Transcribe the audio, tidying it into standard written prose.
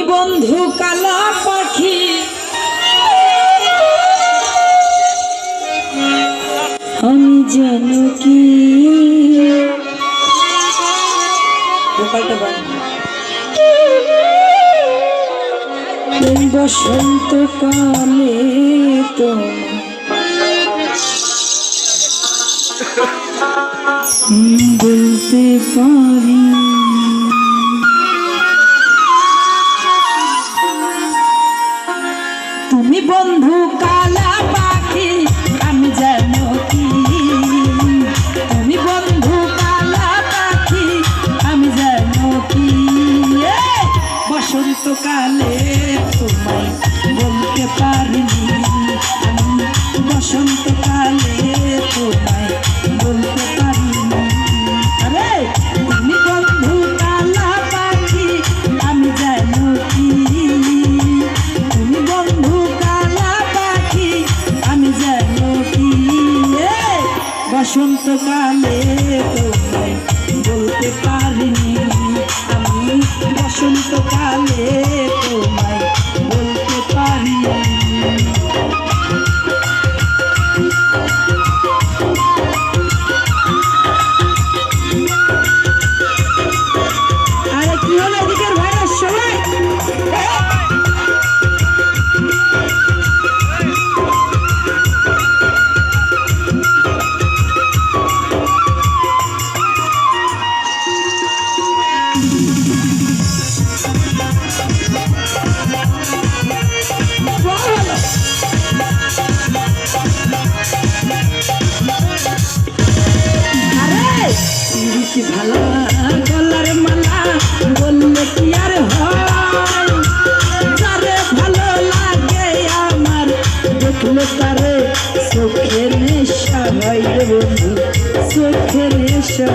বন্ধু কালা পাখি আমি যেন কি বসন্ত কালে তো বলতে পারি তুমি বন্ধু কালা পাখি আমি জানো কি তুমি বন্ধু কালা পাখি আমি জানো কি বসন্ত কালে তোমায় বলতে পারিনি আমি বসন্ত কালে তোমায় বলতে পারিনি আরে তুমি বন্ধু কালা পাখি আমি জানো কি তুমি বন্ধু কালা পাখি আমি জানো কি বসন্ত কালে তোমায় বলতে পারিনি আমি বসন্ত কালে তোমায় বলতে পারিনি ভালো গলার মালা বললে কি আর হয় যারে ভালো লাগে আমার দেখলে তারে চোখের নেশা হয় রে বন্ধু চোখের নেশা